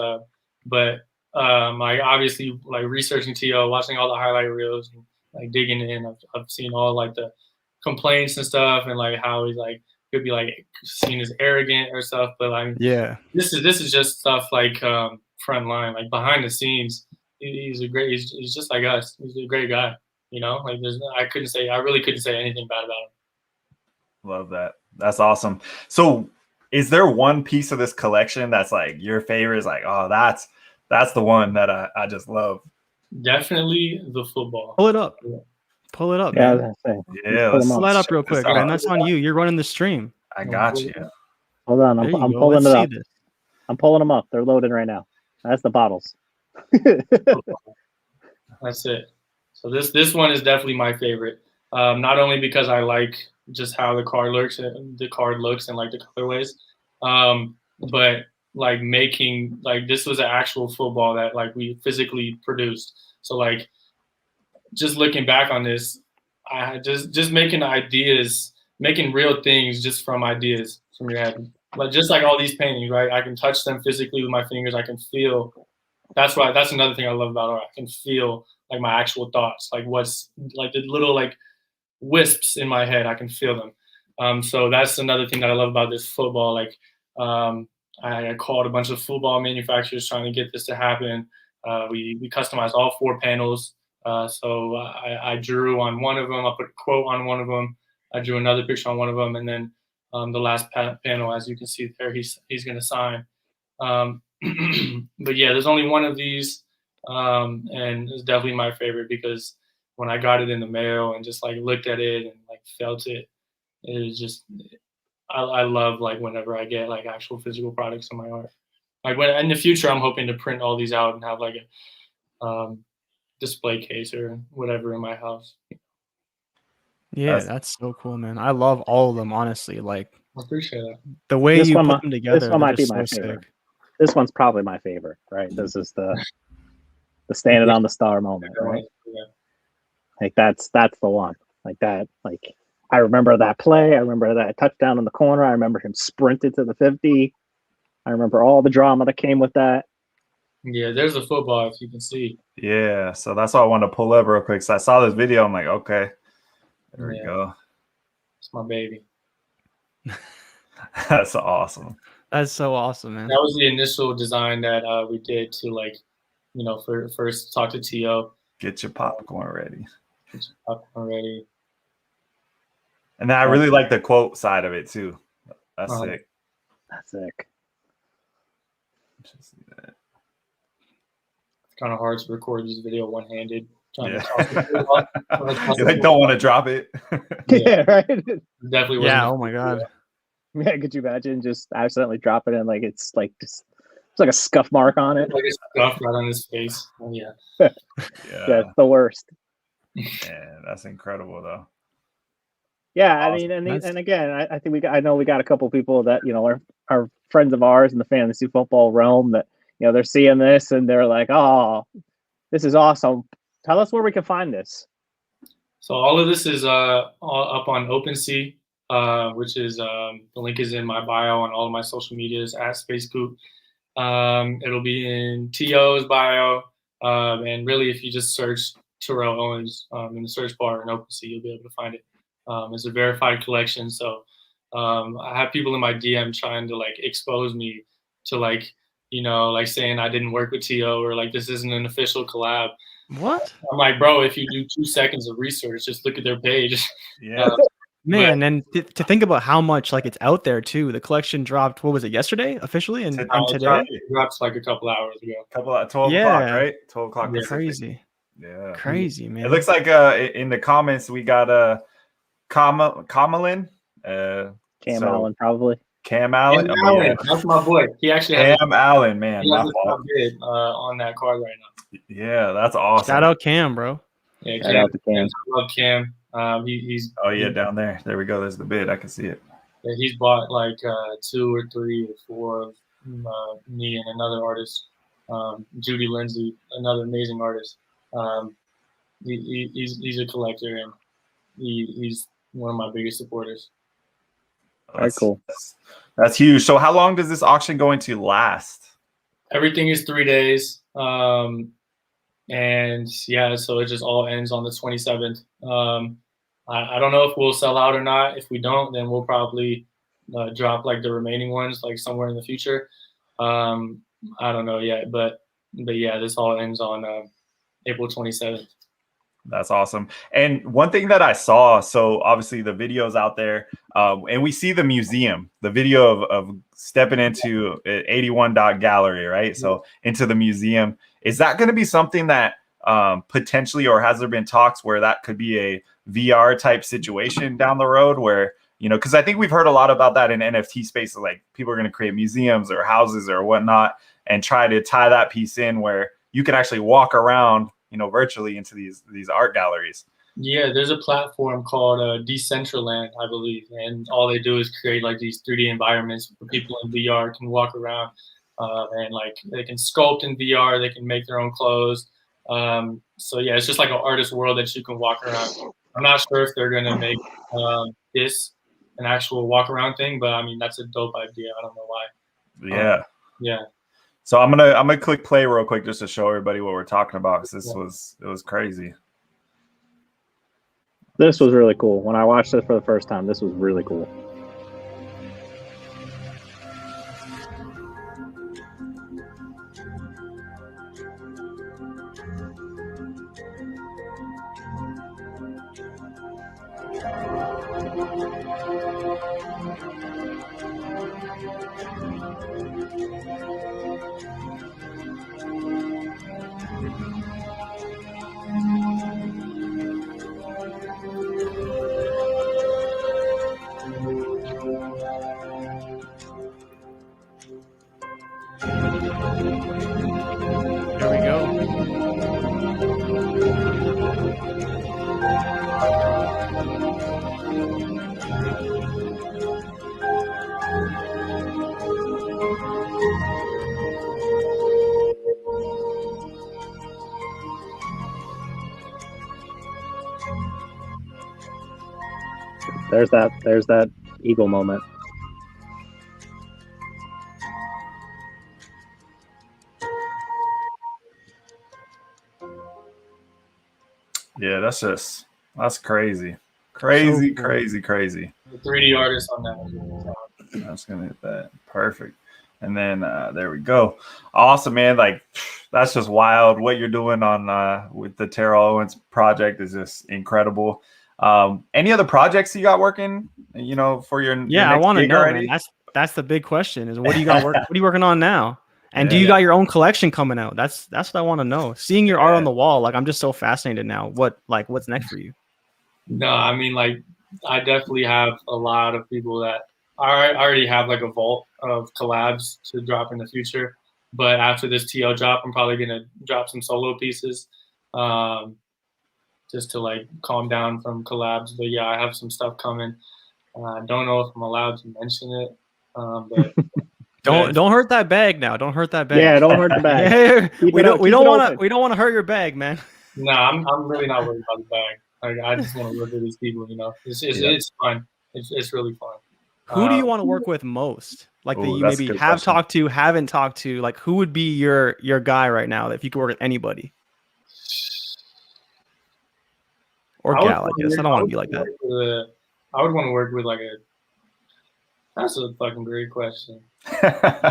but like obviously like researching T.O., watching all the highlight reels, and like digging in, I've seen all like the complaints and stuff, and like how he's like could be like seen as arrogant or stuff. But like this is just stuff like front line, like behind the scenes. He's just like us. He's a great guy. You know, like I really couldn't say anything bad about him. Love that. That's awesome. So is there one piece of this collection that's like your favorite? Is like, oh, that's the one that I just love. Definitely the football. Pull it up. Pull it up. Yeah, yeah. Let's pull that up real quick, man. That's on you. You're running the stream. I got you. Hold on, I'm pulling it up. I'm pulling them up. They're loading right now. That's the bottles. That's it. So this one is definitely my favorite. Not only because I like just how the card looks and like the colorways, but like making like this was an actual football that like we physically produced. So like just looking back on this, I just making ideas, making real things just from ideas from your head. Like just like all these paintings, right? I can touch them physically with my fingers. I can feel. That's another thing I love about art. I can feel like my actual thoughts, like what's like the little like wisps in my head. I can feel them. So that's another thing that I love about this football. Like I called a bunch of football manufacturers trying to get this to happen. We customized all 4 panels. So I drew on one of them. I put a quote on one of them. I drew another picture on one of them, and then the last panel, as you can see there, he's going to sign. But yeah, there's only one of these, and it's definitely my favorite because when I got it in the mail and just like looked at it and like felt it, it was just I love like whenever I get like actual physical products in my art. Like when in the future, I'm hoping to print all these out and have like display case or whatever in my house. Yeah, that's so cool, man. I love all of them, honestly. Like, I appreciate that. the way This you one put them together, this one they're might be just my so favorite. sick. This one's probably my favorite, right? This is the standing on the star moment, right? Yeah. Like that's the one. Like that. Like I remember that play. I remember that touchdown in the corner. I remember him sprinted to the 50. I remember all the drama that came with that. Yeah, there's a football if you can see. Yeah, so that's why I wanted to pull up real quick. So I saw this video. I'm like, okay, there we go. It's my baby. That's awesome. That's so awesome, man. That was the initial design that we did to, like, you know, first talk to T.O. Get your popcorn ready. Get your popcorn ready. And then I really like the quote side of it too. That's sick. That's sick. Just see that. It's kind of hard to record this video one-handed. Yeah. You like, don't want to drop it. Yeah, right. Definitely. Yeah. Oh my god. Yeah, could you imagine just accidentally dropping it? Like it's like just it's like a scuff mark on it. Like a scuff right on his face. Oh, yeah. Yeah, it's the worst. Yeah, that's incredible though. Yeah, I mean, and again, I think I know we got a couple people that are friends of ours in the fantasy football realm that they're seeing this and they're like, oh, this is awesome. Tell us where we can find this. So all of this is all up on OpenSea, which is the link is in my bio on all of my social medias at SPACECOUPE. It'll be in T.O.'s bio, and really, if you just search Terrell Owens in the search bar in OpenSea, you'll be able to find it. It's a verified collection, so I have people in my DM trying to like expose me to like saying I didn't work with T.O. or like this isn't an official collab. What? I'm like, bro, if you do 2 seconds of research, just look at their page. Yeah. Man, and to think about how much like it's out there too. The collection dropped. What was it, yesterday officially, and today? It dropped like a couple hours ago. 12 o'clock, right? 12 o'clock. Yeah. Crazy. Yeah. Crazy, man. It looks like in the comments we got Kamalin. Cam Allen, probably. Cam Allen. Cam Allen. That's my boy. He actually has Cam Allen, man. he has a top bid on that card right now. Yeah, that's awesome. Shout out Cam, bro. Yeah, Shout out to Cam. I love Cam. He's down there. There we go. There's the bid. I can see it. Yeah, he's bought like 2 or 3 or 4 of me and another artist, Judy Lindsay, another amazing artist. He's a collector and he's one of my biggest supporters. Very cool. That's huge. So how long does this auction going to last? Everything is 3 days. And yeah, so it just all ends on the 27th. I don't know if we'll sell out or not. If we don't, then we'll probably drop like the remaining ones like somewhere in the future. I don't know yet, but yeah, this all ends on April 27th. That's awesome. And one thing that I saw, so obviously the video's out there, and we see the museum, the video of stepping into 81 gallery, right? So into the museum. Is that going to be something that potentially, or has there been talks where that could be a VR type situation down the road where, because I think we've heard a lot about that in NFT spaces, like people are going to create museums or houses or whatnot and try to tie that piece in where you can actually walk around virtually into these art galleries. Yeah, there's a platform called Decentraland, I believe, and all they do is create like these 3D environments where people in VR can walk around and like they can sculpt in VR, they can make their own clothes. So yeah, it's just like an artist world that you can walk around. I'm not sure if they're gonna make this an actual walk around thing, but I mean that's a dope idea. I don't know why. Yeah. Yeah. So I'm gonna click play real quick just to show everybody what we're talking about, because it was crazy. This was really cool. When I watched this for the first time, this was really cool. There we go. There's that eagle moment. Yeah, that's crazy. Crazy, So cool. crazy. The 3D artist on that. That's gonna hit that. Perfect. And then there we go. Awesome, man. Like that's just wild. What you're doing on with the TERRELL OWENS project is just incredible. Any other projects you got working, you know, for your Yeah, next I want to gig know, already? man. That's the big question is what do you got what are you working on now? And do Yeah. you got your own collection coming out? That's what I want to know. Seeing your art on the wall, like I'm just so fascinated now. What's next for you? No, I mean, like, I definitely have a lot of people that I already have like a vault of collabs to drop in the future. But after this TL drop, I'm probably gonna drop some solo pieces, just to like calm down from collabs. But yeah, I have some stuff coming. I don't know if I'm allowed to mention it, but Don't hurt that bag now. Don't hurt that bag. Yeah, don't hurt the bag. Yeah, we don't want to hurt your bag, man. no, I'm really not worried about the bag. Like, I just want to work with these people. You know, it's fun. It's really fun. Who do you want to work with most? Like that you maybe have talked to, haven't talked to. Like who would be your guy right now if you could work with anybody? Or gal, I guess. I don't want to be like that. I would want to work with like a. That's a fucking great question. I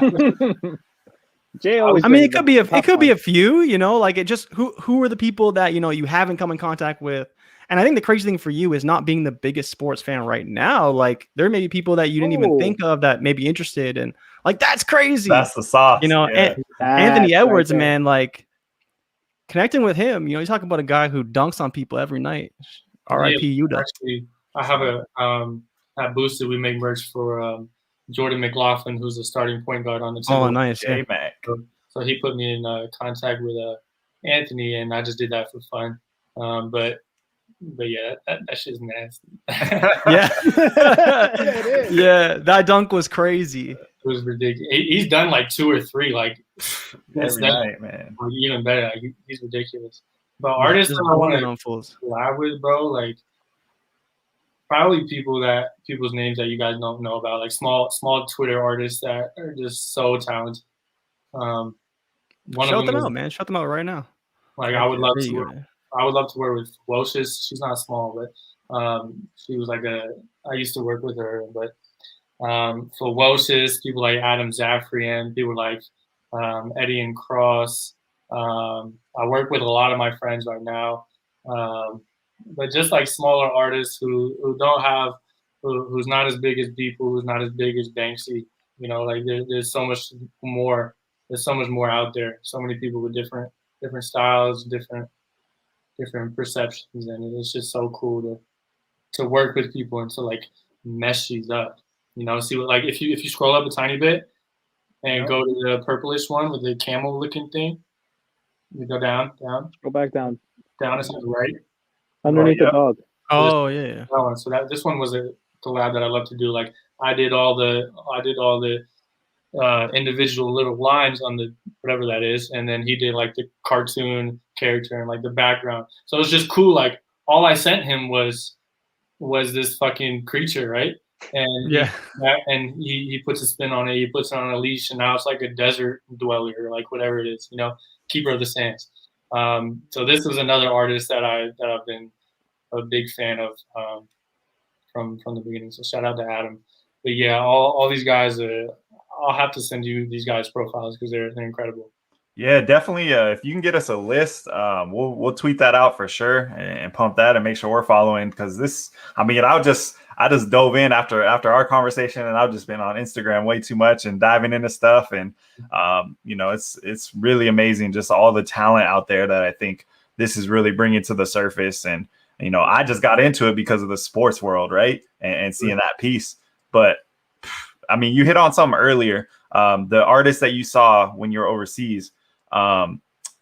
mean, it could be a few. You know, like it just who are the people that you know you haven't come in contact with. And I think the crazy thing for you is not being the biggest sports fan right now. Like there may be people that you didn't even think of that may be interested in. Like that's crazy. That's the sauce. You know, yeah. Anthony Edwards, man, like connecting with him. You know, you talk about a guy who dunks on people every night. R.I.P. Yeah, Yuda. actually, I have at Boosted we make merch for Jordan McLaughlin, who's the starting point guard on the team. Oh, nice. Yeah. So he put me in contact with Anthony, and I just did that for fun. But yeah, that shit's nasty. Yeah. Yeah, that dunk was crazy. It was ridiculous. He's done like 2 or 3, like every night, man. Or even better, like, he's ridiculous. But artists that I want to collab with, bro, like probably people's names that you guys don't know about, like small Twitter artists that are just so talented. Shout them out, man. Shout them out right now. Like I would love to work with Welsh's. She's not small, but she was like I used to work with her. But for Welsh's, people like Adam Zafrian, people like Eddie and Cross. I work with a lot of my friends right now. But just like smaller artists who don't have, who's not as big as people, who's not as big as Banksy. You know, like there's so much more. There's so much more out there. So many people with different styles, different perceptions, and it's just so cool to work with people and to like mesh these up. You know, see what, like if you scroll up a tiny bit and go to the purplish one with the camel looking thing, you go down. Go back down. Down is on the right. Underneath the dog. Oh yeah. So this one was a collab that I love to do. Like I did all the individual little lines on the whatever that is, and then he did like the cartoon character and like the background. So it was just cool. Like all I sent him was this fucking creature, right? And he puts a spin on it. He puts it on a leash, and now it's like a desert dweller, or like whatever it is, you know, keeper of the sands. So this is another artist that I've been a big fan of from the beginning. So shout out to Adam. But yeah, all these guys. I'll have to send you these guys' profiles because they're incredible. Yeah, definitely. If you can get us a list, we'll tweet that out for sure and pump that and make sure we're following. Because this, I mean, I just dove in after our conversation, and I've just been on Instagram way too much and diving into stuff. And you know, it's really amazing, just all the talent out there that I think this is really bringing to the surface. And you know, I just got into it because of the sports world, right? And seeing that piece, but. I mean, you hit on something earlier. The artists that you saw when you were overseas, about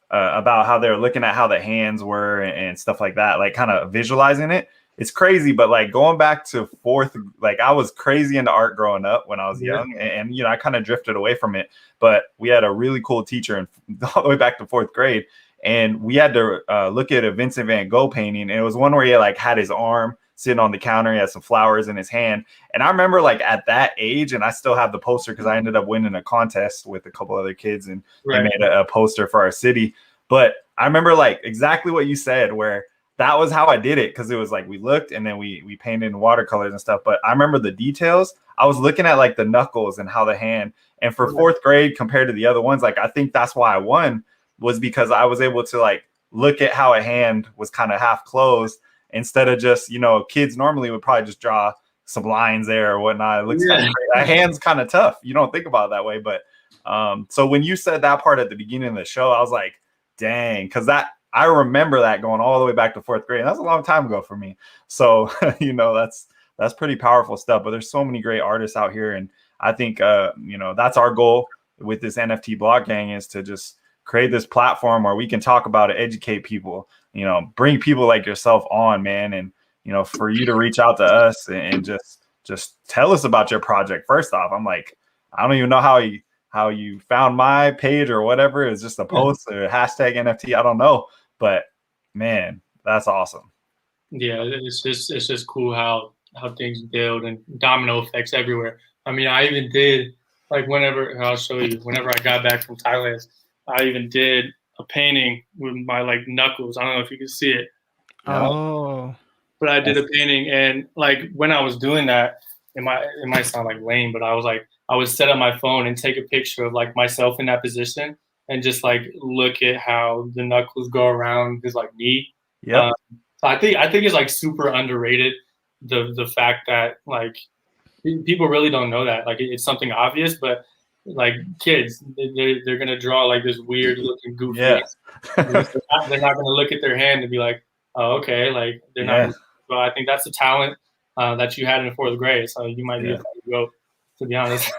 how they're looking at how the hands were and stuff like that, like kind of visualizing it. It's crazy, but like going back to like I was crazy into art growing up when I was young, and you know, I kind of drifted away from it. But we had a really cool teacher all the way back to 4th grade, and we had to look at a Vincent van Gogh painting, and it was one where he like had his arm sitting on the counter. He had some flowers in his hand. And I remember like at that age, and I still have the poster because I ended up winning a contest with a couple other kids, and they made a poster for our city. But I remember like exactly what you said, where that was how I did it, because it was like we looked and then we painted in watercolors and stuff. But I remember the details. I was looking at like the knuckles and how the hand, and for fourth grade compared to the other ones, like I think that's why I won, was because I was able to like look at how a hand was kind of half closed instead of just, you know, kids normally would probably just draw some lines there or whatnot. It looks kind of great. A hand's kind of tough. You don't think about it that way. But so when you said that part at the beginning of the show, I was like, dang, because that, I remember that going all the way back to fourth grade. And that's a long time ago for me. So, you know, that's pretty powerful stuff. But there's so many great artists out here. And I think, you know, that's our goal with this NFT Block Gang, is to just create this platform where we can talk about it, educate people, you know, bring people like yourself on, man. And, you know, for you to reach out to us and just tell us about your project. First off, I'm like, I don't even know how you found my page or whatever. It's just a post or a hashtag NFT. I don't know, but man, that's awesome. Yeah, it's just cool how things build and domino effects everywhere. I mean, I even did, like, I'll show you, whenever I got back from Thailand, I even did a painting with my like knuckles. I don't know if you can see it. Oh. But I did a painting, and like when I was doing that, it might sound like lame, but I would set up my phone and take a picture of like myself in that position and just like look at how the knuckles go around his like knee. Yeah. So I think it's like super underrated, the fact that like people really don't know that. Like it's something obvious, but like kids, they're gonna draw like this weird looking goofy. Yeah. They're not gonna look at their hand and be like, oh, okay, like they're not. But I think that's the talent that you had in fourth grade. So you might be able to go, to be honest.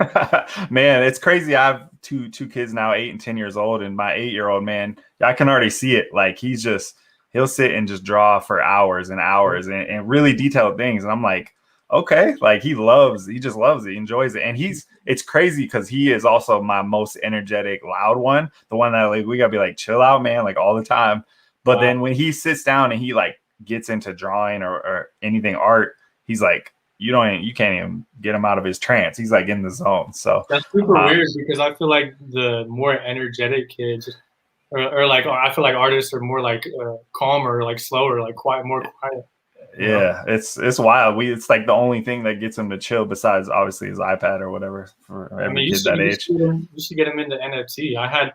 Man, it's crazy. I have two kids now, 8 and 10 years old, and my 8-year-old, man, I can already see it. Like he'll sit and just draw for hours and hours and really detailed things. And I'm like, okay, like he just loves it, he enjoys it. And it's crazy because he is also my most energetic, loud one, the one that like we gotta be like, chill out, man, like all the time. But then when he sits down and he like gets into drawing or anything art, he's like, you can't even get him out of his trance. He's like in the zone. So that's super weird, because I feel like the more energetic kids or like, I feel like artists are more like calmer, like slower, like more quiet. Yeah, it's wild. It's like the only thing that gets him to chill, besides obviously his iPad or whatever, for every kid that age. You should get him into NFT. I had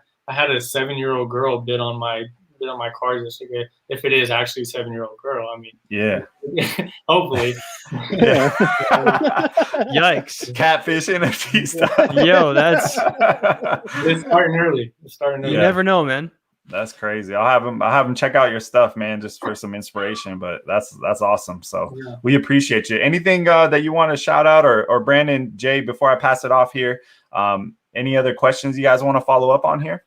a 7-year-old girl bid on my cards yesterday. If it is actually a 7-year-old girl, I mean, yeah, hopefully. Yikes! Catfish NFT stuff. Yo, it's starting early. You never know, man. That's crazy. I'll have him check out your stuff, man, just for some inspiration. But that's awesome. So we appreciate you. Anything that you want to shout out, or Brandon, Jay, before I pass it off here? Any other questions you guys want to follow up on here?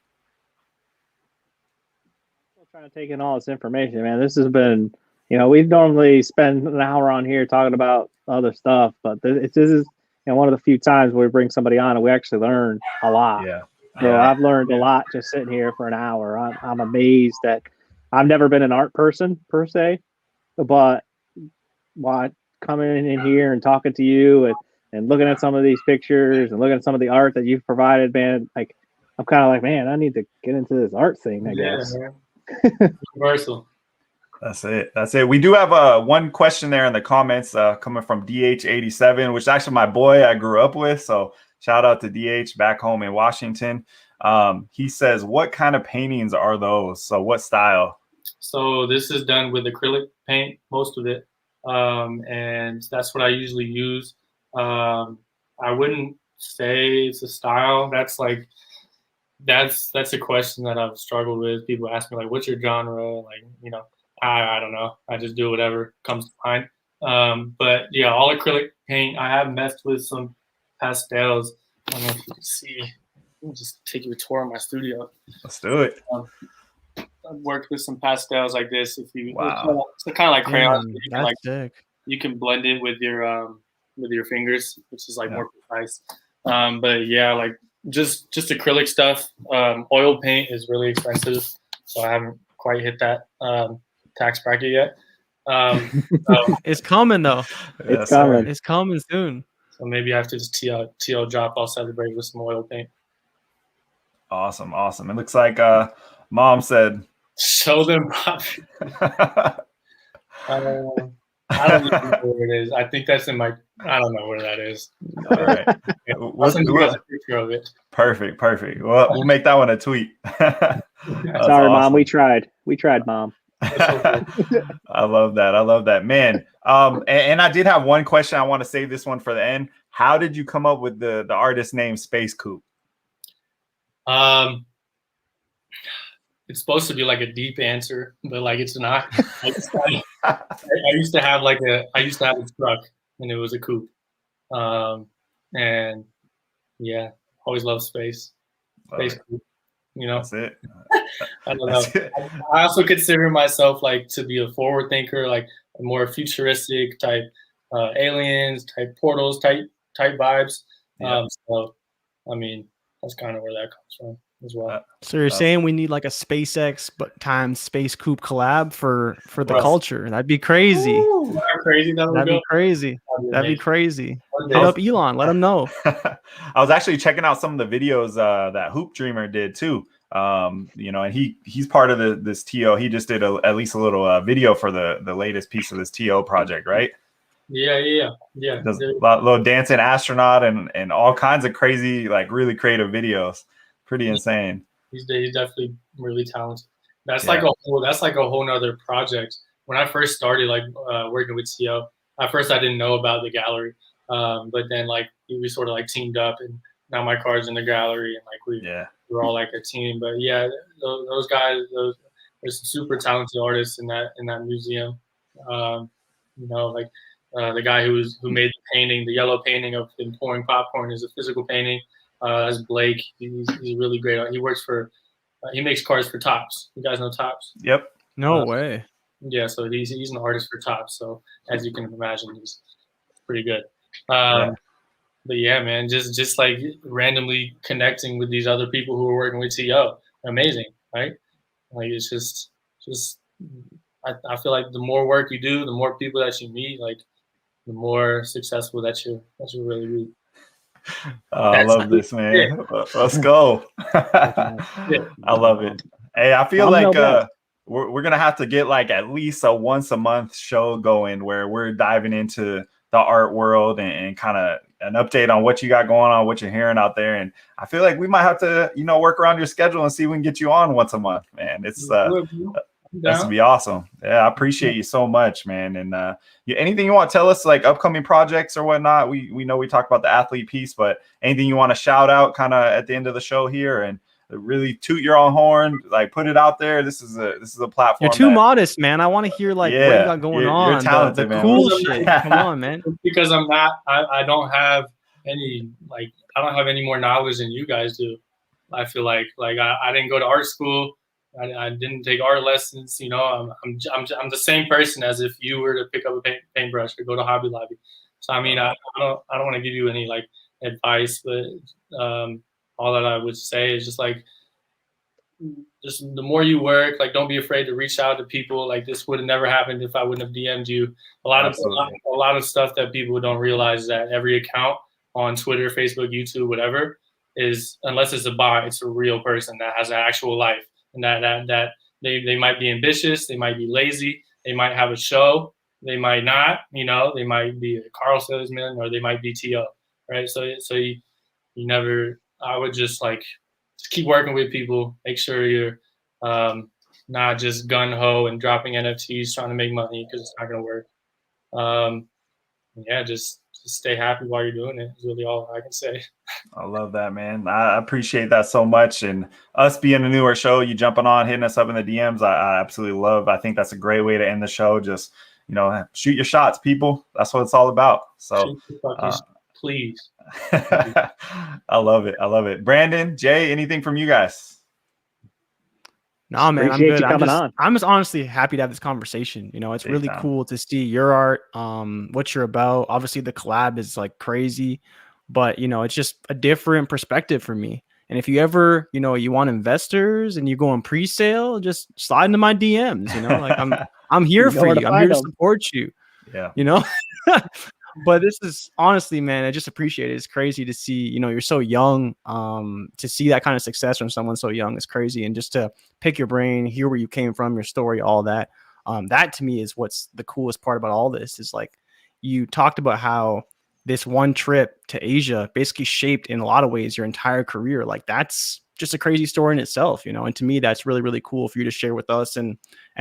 I'm trying to take in all this information, man. This has been, you know, we've normally spend an hour on here talking about other stuff, but this is, you know, one of the few times where we bring somebody on and we actually learn a lot. Yeah. So I've learned a lot just sitting here for an hour. I'm amazed that I've never been an art person per se, but coming in here and talking to you and looking at some of these pictures and looking at some of the art that you've provided, man, like I'm kind of like, man, I need to get into this art thing, I guess. Universal. That's it. We do have one question there in the comments coming from DH87, which is actually my boy I grew up with. So shout out to DH back home in Washington. He says, what kind of paintings are those? So what style? So this is done with acrylic paint, most of it. And that's what I usually use. I wouldn't say it's a style. That's a question that I've struggled with. People ask me like, what's your genre? Like, you know, I don't know. I just do whatever comes to mind. But yeah, all acrylic paint. I have messed with some pastels. I don't know if you can see. Let me just take you a tour of my studio. Let's do it. I've worked with some pastels like this. It's kind of like crayons. You can blend it with your fingers, which is like more precise. But yeah, like just acrylic stuff. Oil paint is really expensive, so I haven't quite hit that tax bracket yet. So It's coming though. It's coming. It's coming soon. So maybe after this TL drop, I'll celebrate with some oil paint. Awesome. It looks like Mom said, show them. I don't even know where it is. I think that's in my. I don't know where that is. All right. I'll send you guys a picture of it. Perfect. Well, we'll make that one a tweet. Sorry, awesome. Mom. We tried, Mom. I love that, man. And I did have one question. I want to save this one for the end. How did you come up with the artist name SPACECOUPE? It's supposed to be like a deep answer, but like it's not. I used to have a truck, and it was a coupe. And yeah, always loved space. Space coupe, you know. That's it. I don't know. I also consider myself like to be a forward thinker, like a more futuristic type, aliens type, portals type vibes. Yeah. So I mean, that's kind of where that comes from as well. So you're saying we need like a SpaceX but times SpaceCoupe collab for the culture? That'd be crazy. Ooh, that'd be crazy. That'd be crazy. Hit up Elon. Let him know. I was actually checking out some of the videos that Hoop Dreamer did too. You know, and he's part of this TO. He just did at least a little video for the latest piece of this TO project, right? Yeah. Does a little dancing astronaut and all kinds of crazy, like really creative videos. Pretty insane. He's definitely really talented. That's like a whole nother project. When I first started working with TO, at first I didn't know about the gallery, but then like we sort of like teamed up, and now my car's in the gallery, and like we're all like a team. But yeah, those guys, there's super talented artists in that museum. You know, like the guy who made the painting, the yellow painting of him pouring popcorn, is a physical painting. That's Blake. He's really great. He works for. He makes cars for Tops. You guys know Tops? Yep. No way. Yeah, so he's an artist for Tops. So as you can imagine, he's pretty good. But yeah, man, just like randomly connecting with these other people who are working with TO, amazing, right? Like it's just I feel like the more work you do, the more people that you meet, like the more successful that you really be. I love this, man. Let's go. I love it. Hey, I feel like we're gonna have to get like at least a once a month show going where we're diving into the art world and kind of an update on what you got going on, what you're hearing out there. And I feel like we might have to, work around your schedule and see if we can get you on once a month, man. It's that's to be awesome. Yeah, I appreciate you so much, man. And anything you want to tell us, like upcoming projects or whatnot? We know we talked about the athlete piece, but anything you want to shout out kind of at the end of the show here and really toot your own horn, like put it out there. This is a platform. You're too modest, man. I want to hear like what you got going on. You're talented, the cool shit. Come on, man. Because I'm not. I don't have any I don't have any more knowledge than you guys do. I feel like I didn't go to art school. I didn't take art lessons. I'm the same person as if you were to pick up a paintbrush or go to Hobby Lobby. So I mean, I don't want to give you any like advice, but all that I would say is just the more you work, like don't be afraid to reach out to people. Like this would have never happened if I wouldn't have DM'd you. A lot of stuff that people don't realize is that every account on Twitter, Facebook, YouTube, whatever, is, unless it's a bot, it's a real person that has an actual life. And that they might be ambitious, they might be lazy, they might have a show, they might not, they might be a car salesman, or they might be TO, right? So you never. I would just keep working with people, make sure you're not just gun ho and dropping NFTs trying to make money, because it's not gonna work. Just stay happy while you're doing it is really all I can say. I love that, man. I appreciate that so much. And us being a newer show, you jumping on, hitting us up in the DMs, I absolutely love. I think that's a great way to end the show. Just, shoot your shots, people. That's what it's all about. So please. I love it. Brandon, Jay, anything from you guys? No, man, Appreciate I'm good. on. I'm just honestly happy to have this conversation. It's really cool to see your art, what you're about. Obviously, the collab is like crazy, but it's just a different perspective for me. And if you ever, you want investors and you go on pre-sale, just slide into my DMs. I'm here You know for where to you. I'm here find to 'em. support you. Yeah. You know. But this is honestly, man, I just appreciate it. It's crazy to see, you know, you're so young. To see that kind of success from someone so young is crazy. And just to pick your brain, hear where you came from, your story, all that. That to me is what's the coolest part about all this is like you talked about how this one trip to Asia basically shaped in a lot of ways your entire career. Like that's just a crazy story in itself, you know. And to me, that's really, really cool for you to share with us and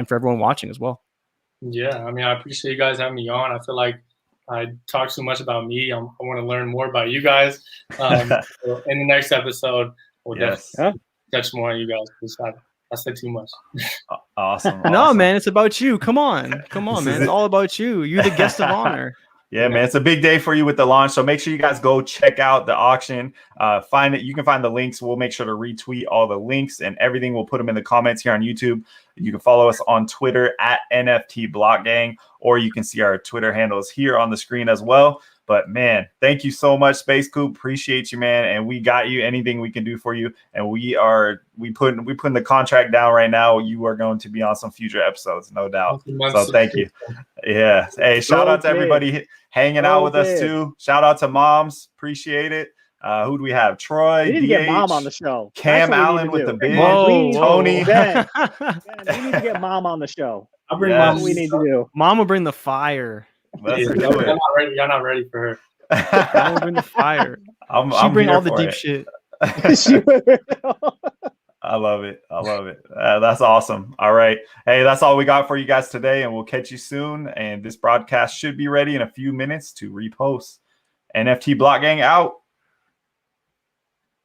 for everyone watching as well. Yeah, I mean, I appreciate you guys having me on. I feel like I talk too much about me. I want to learn more about you guys. So in the next episode, we'll definitely touch more on you guys because I said too much. Awesome. No, man, it's about you. Come on, man. It's all about you. You're the guest of honor. Yeah, man, it's a big day for you with the launch. So make sure you guys go check out the auction. Find it. You can find the links. We'll make sure to retweet all the links and everything. We'll put them in the comments here on YouTube. You can follow us on Twitter at NFT Block Gang, or you can see our Twitter handles here on the screen as well. But man, thank you so much, SPACECOUPE. Appreciate you, man. And we got you. Anything we can do for you. And we putting the contract down right now. You are going to be on some future episodes, no doubt. So thank you. Yeah. Hey, shout out to everybody hanging out with us too. Shout out to moms. Appreciate it. Who do we have? Troy. We need to get mom on the show. Cam Allen with the big. Tony. Ben, we need to get mom on the show. I'll bring That's what we need to do. Mom will bring the fire. Let's do it. Y'all not ready for her. Mom will bring the fire. She bring all the deep shit. I love it. That's awesome. All right. Hey, that's all we got for you guys today, and we'll catch you soon. And this broadcast should be ready in a few minutes to repost. NFT Block Gang out.